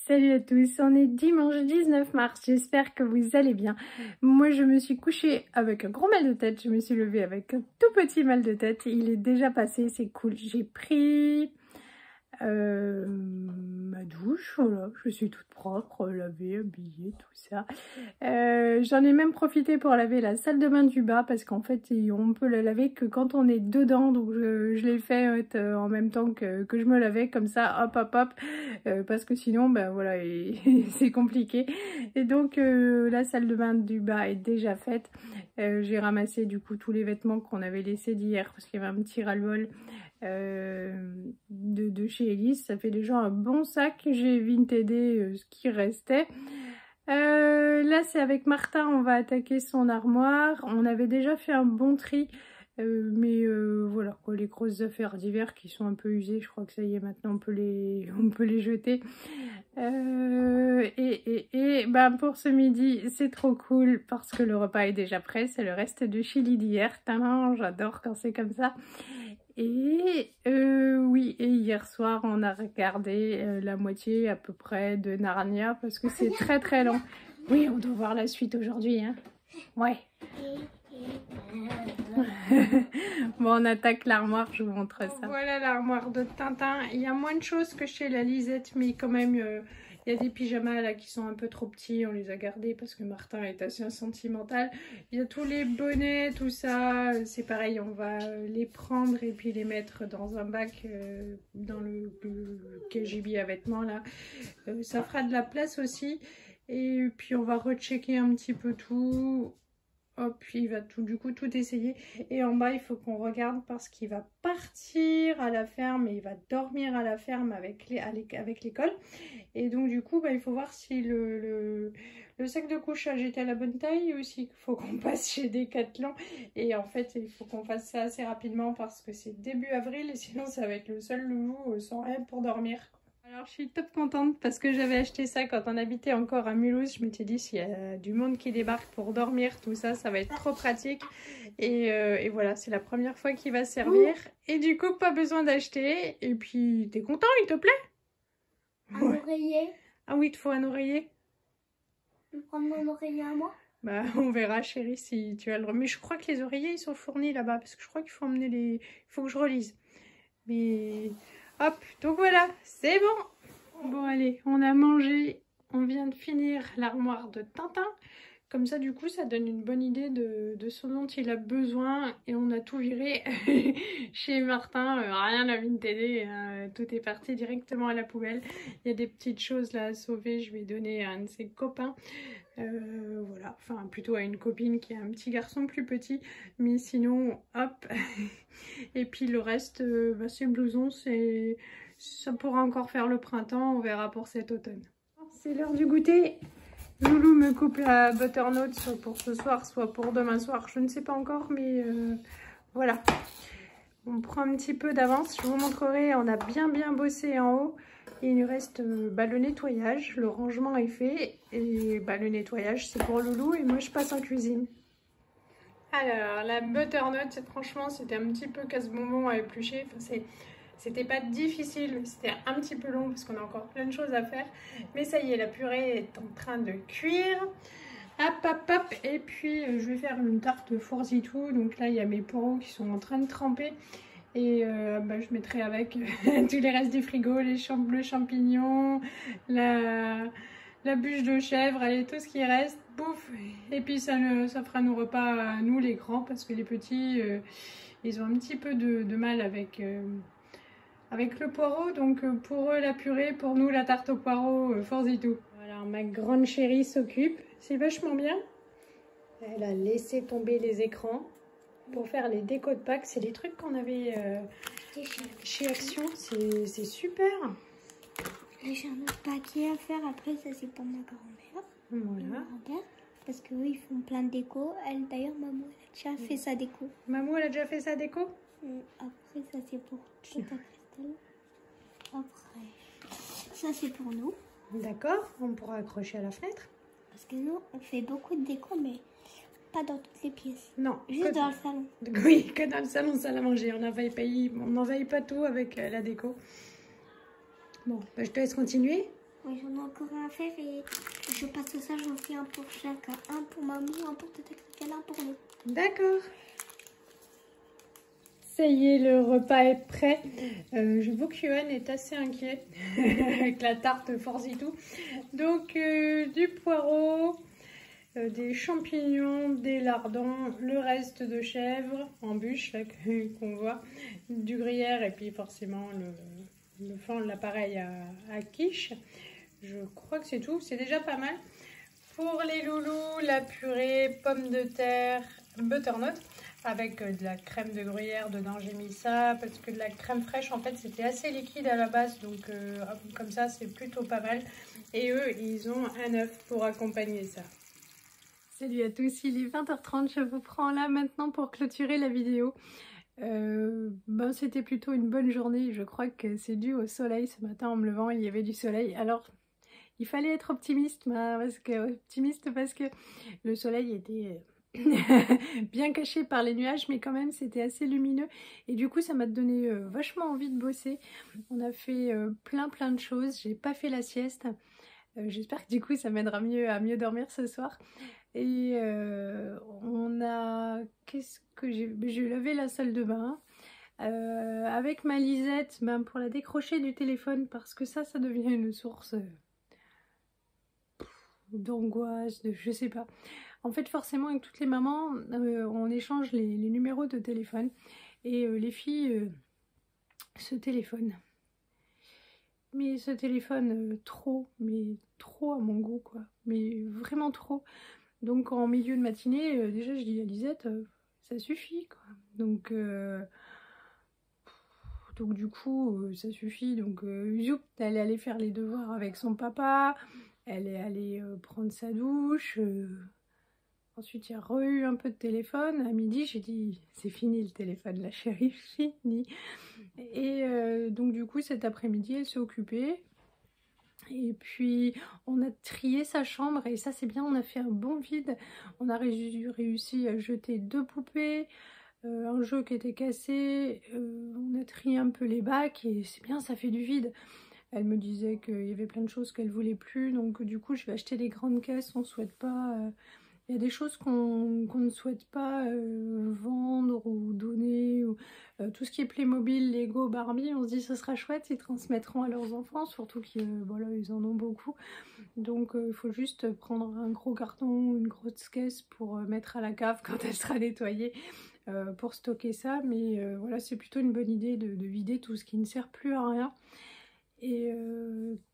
Salut à tous, on est dimanche 19 mars, j'espère que vous allez bien. Moi je me suis couchée avec un gros mal de tête, je me suis levée avec un tout petit mal de tête, il est déjà passé, c'est cool. J'ai pris ma douche, voilà, je suis toute propre, lavée, habillée, tout ça. J'en ai même profité pour laver la salle de bain du bas parce qu'en fait on peut la laver que quand on est dedans, donc je l'ai fait en même temps que je me lavais, comme ça hop hop hop, parce que sinon ben voilà c'est compliqué. Et donc la salle de bain du bas est déjà faite. J'ai ramassé du coup tous les vêtements qu'on avait laissés d'hier parce qu'il y avait un petit ras-le-bol de chez Elise. Ça fait déjà un bon sac, j'ai vintedé ce qui restait. Là c'est avec Martin, on va attaquer son armoire. On avait déjà fait un bon tri, mais voilà quoi, les grosses affaires d'hiver qui sont un peu usées, je crois que ça y est, maintenant on peut les jeter. Ben pour ce midi c'est trop cool parce que le repas est déjà prêt, c'est le reste de chili d'hier. J'adore quand c'est comme ça. Et oui, et hier soir on a regardé la moitié à peu près de Narnia parce que c'est très très long. Oui, on doit voir la suite aujourd'hui, hein. Ouais. Bon, on attaque l'armoire, je vous montre ça. Voilà l'armoire de Tintin. Il y a moins de choses que chez la Lisette, mais quand même il y a des pyjamas là qui sont un peu trop petits, on les a gardés parce que Martin est assez sentimental. Il y a tous les bonnets, tout ça, c'est pareil, on va les prendre et puis les mettre dans un bac dans le KGB à vêtements là. Ça fera de la place aussi. Et puis on va rechecker un petit peu tout. Hop, puis il va du coup tout essayer. Et en bas, il faut qu'on regarde parce qu'il va partir à la ferme et il va dormir à la ferme avec l'école. Et donc du coup, il faut voir si le sac de couchage est à la bonne taille ou s'il faut qu'on passe chez Decathlon. Et en fait, il faut qu'on fasse ça assez rapidement parce que c'est début avril et sinon ça va être le seul loulou sans rien pour dormir. Alors je suis top contente parce que j'avais acheté ça quand on habitait encore à Mulhouse. Je m'étais dit s'il y a du monde qui débarque pour dormir, tout ça, ça va être trop pratique. Et voilà, c'est la première fois qu'il va servir. Et du coup, pas besoin d'acheter. Et puis, t'es content, il te plaît? Un oreiller. Ah oui, il te faut un oreiller. Tu prends mon oreiller à moi? Bah, on verra, chérie, si tu as le... Mais je crois que les oreillers, ils sont fournis là-bas. Parce que je crois qu'il faut emmener les... Il faut que je relise. Mais... Hop, donc voilà, c'est bon. Bon allez, on a mangé, on vient de finir l'armoire de Tintin. Comme ça du coup ça donne une bonne idée de ce dont il a besoin. Et on a tout viré chez Martin, rien à vinted, tout est parti directement à la poubelle. Il y a des petites choses là à sauver, je vais donner à un de ses copains. Voilà, enfin plutôt à une copine qui a un petit garçon plus petit, mais sinon hop. Et puis le reste, ces blousons, ça pourra encore faire le printemps, on verra pour cet automne. C'est l'heure du goûter. Loulou me coupe la butternut soit pour ce soir, soit pour demain soir, je ne sais pas encore, mais voilà. On prend un petit peu d'avance, je vous montrerai, on a bien bossé en haut. Il nous reste le nettoyage, le rangement est fait et le nettoyage c'est pour Loulou et moi je passe en cuisine. Alors la butternut, franchement c'était un petit peu casse-bonbon à éplucher, enfin, c'était pas difficile, c'était un petit peu long parce qu'on a encore plein de choses à faire. Mais ça y est, la purée est en train de cuire. Hop hop hop, et puis je vais faire une tarte forzitou, donc là il y a mes poireaux qui sont en train de tremper. Et je mettrai avec tous les restes du frigo, les bleus champignons, la bûche de chèvre, allez, tout ce qui reste, bouffe. Et puis ça fera nos repas à nous les grands, parce que les petits, ils ont un petit peu de mal avec le poireau. Donc pour eux la purée, pour nous la tarte au poireau, forzitou. Voilà, ma grande chérie s'occupe, c'est vachement bien. Elle a laissé tomber les écrans pour faire les décos de Pâques. C'est des trucs qu'on avait chez Action. C'est super. J'ai un autre paquet à faire. Après, ça, c'est pour ma grand-mère. Voilà. Parce qu'eux, ils font plein de déco. Elle, d'ailleurs, maman, elle a déjà fait sa déco. Maman, elle a déjà fait sa déco? Après, ça, c'est pour Tata Christelle. Après, ça, c'est pour nous. D'accord. On pourra accrocher à la fenêtre. Parce que nous, on fait beaucoup de déco, mais pas dans toutes les pièces. Non. Juste dans le salon. Oui, que dans le salon, salle à manger. On n'envahit pas tout avec la déco. Bon, je te laisse continuer. Oui, j'en ai encore un à faire et je passe ça, j'en fais un pour chacun. Un pour maman, un pour Tata Christelle, un pour nous. D'accord. Ça y est, le repas est prêt. Je vois que Yoann est assez inquiet avec la tarte force et tout. Donc, du poireau, des champignons, des lardons, le reste de chèvre en bûche là qu'on voit, du gruyère et puis forcément le fond, l'appareil à quiche. Je crois que c'est tout, c'est déjà pas mal. Pour les loulous, la purée, pommes de terre, butternut avec de la crème de gruyère dedans. J'ai mis ça parce que de la crème fraîche en fait c'était assez liquide à la base, donc comme ça c'est plutôt pas mal. Et eux ils ont un œuf pour accompagner ça. Salut à tous, il est 20h30, je vous prends là maintenant pour clôturer la vidéo. C'était plutôt une bonne journée, je crois que c'est dû au soleil. Ce matin en me levant il y avait du soleil, alors il fallait être optimiste parce que le soleil était bien caché par les nuages, mais quand même c'était assez lumineux et du coup ça m'a donné vachement envie de bosser. On a fait plein de choses, j'ai pas fait la sieste. J'espère que du coup ça m'aidera à mieux dormir ce soir. Et on a... Qu'est-ce que j'ai lavé la salle de bain avec ma Lisette pour la décrocher du téléphone parce que ça devient une source d'angoisse, je sais pas. En fait forcément avec toutes les mamans on échange les numéros de téléphone et les filles se téléphonent. Mais ce téléphone mais trop à mon goût quoi, mais vraiment trop. Donc en milieu de matinée, déjà je dis à Lisette, ça suffit quoi. Donc du coup, ça suffit. Donc Youp, elle est allée faire les devoirs avec son papa, elle est allée prendre sa douche. Ensuite, il y a eu un peu de téléphone. À midi, j'ai dit, c'est fini le téléphone, la chérie, fini. Et donc du coup, cet après-midi, elle s'est occupée. Et puis on a trié sa chambre et ça c'est bien, on a fait un bon vide. On a réussi à jeter 2 poupées, un jeu qui était cassé, on a trié un peu les bacs et c'est bien, ça fait du vide. Elle me disait qu'il y avait plein de choses qu'elle voulait plus, donc du coup je vais acheter des grandes caisses. On souhaite pas... Il y a des choses qu'on ne souhaite pas vendre ou donner, ou tout ce qui est Playmobil, Lego, Barbie, on se dit ce sera chouette, ils transmettront à leurs enfants, surtout qu'ils ils en ont beaucoup. Donc il faut juste prendre un gros carton ou une grosse caisse pour mettre à la cave quand elle sera nettoyée pour stocker ça. Mais voilà, c'est plutôt une bonne idée de vider tout ce qui ne sert plus à rien. Et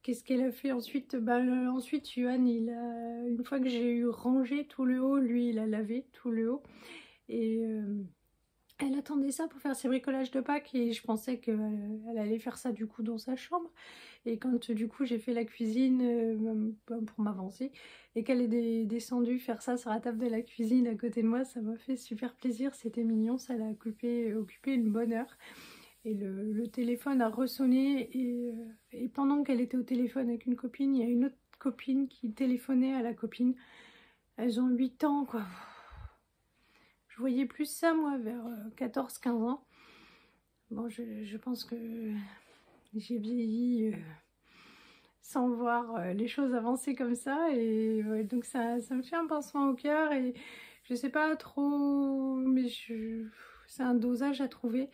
qu'est-ce qu'elle a fait ensuite? Ensuite, Yoann, une fois que j'ai eu rangé tout le haut, lui, il a lavé tout le haut. Et elle attendait ça pour faire ses bricolages de Pâques et je pensais qu'elle allait faire ça du coup dans sa chambre. Et quand du coup j'ai fait la cuisine pour m'avancer et qu'elle est descendue faire ça sur la table de la cuisine à côté de moi, ça m'a fait super plaisir, c'était mignon, ça l'a occupé une bonne heure. Et le téléphone a ressonné et pendant qu'elle était au téléphone avec une copine, il y a une autre copine qui téléphonait à la copine. Elles ont 8 ans quoi. Je voyais plus ça moi vers 14-15 ans. Bon, je pense que j'ai vieilli sans voir les choses avancer comme ça. Et ouais, donc ça me fait un pincement au cœur et je sais pas trop, mais c'est un dosage à trouver.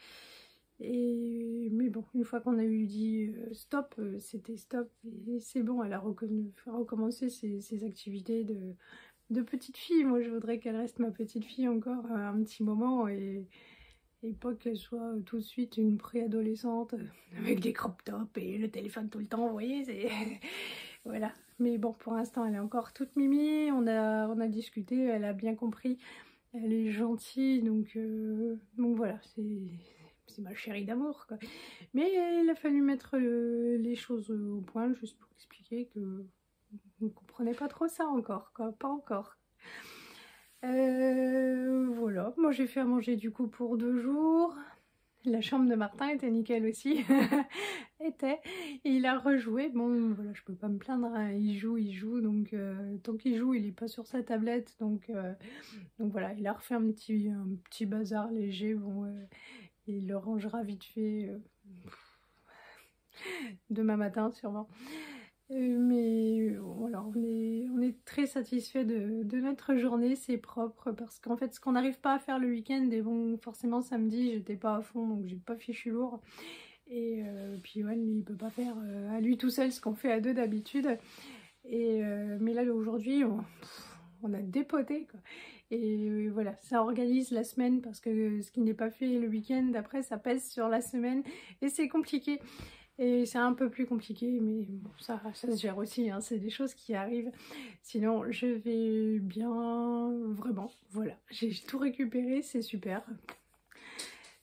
Mais bon, une fois qu'on a eu dit stop, c'était stop et c'est bon, elle a recommencé ses activités de petite fille. Moi je voudrais qu'elle reste ma petite fille encore un petit moment et pas qu'elle soit tout de suite une préadolescente avec des crop tops et le téléphone tout le temps, vous voyez, c'est... Voilà. Mais bon, pour l'instant elle est encore toute mimi, on a discuté, elle a bien compris, elle est gentille, donc voilà, c'est ma chérie d'amour quoi. Mais il a fallu mettre les choses au point juste pour expliquer que on ne comprenait pas trop ça encore quoi, pas encore. Voilà, moi j'ai fait à manger du coup pour 2 jours. La chambre de Martin était nickel aussi. Et il a rejoué. Bon voilà, je peux pas me plaindre, hein. Il joue, donc tant qu'il joue, il est pas sur sa tablette, donc voilà, il a refait un petit bazar léger. Bon, il le rangera vite fait demain matin sûrement. Mais voilà, on est très satisfait de notre journée, c'est propre parce qu'en fait ce qu'on n'arrive pas à faire le week-end, et bon forcément samedi j'étais pas à fond donc j'ai pas fichu lourd. Et puis ouais, lui il peut pas faire à lui tout seul ce qu'on fait à deux d'habitude. Et mais là aujourd'hui on a dépoté quoi. Et voilà, ça organise la semaine parce que ce qui n'est pas fait le week-end après ça pèse sur la semaine et c'est compliqué. Et c'est un peu plus compliqué, mais bon, ça se gère aussi, hein, c'est des choses qui arrivent. Sinon, je vais bien, vraiment, voilà. J'ai tout récupéré, c'est super.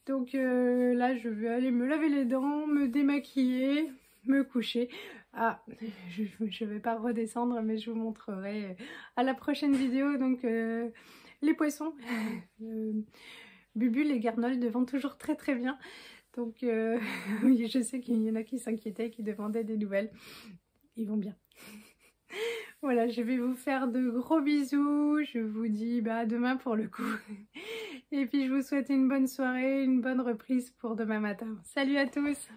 Donc là, je vais aller me laver les dents, me démaquiller, me coucher. Ah, je vais pas redescendre, mais je vous montrerai à la prochaine vidéo. Donc, les poissons, Bubule et Garnold vont toujours très très bien. Donc oui, je sais qu'il y en a qui s'inquiétaient, qui demandaient des nouvelles. Ils vont bien. Voilà, je vais vous faire de gros bisous. Je vous dis bah, à demain pour le coup. Et puis je vous souhaite une bonne soirée, une bonne reprise pour demain matin. Salut à tous!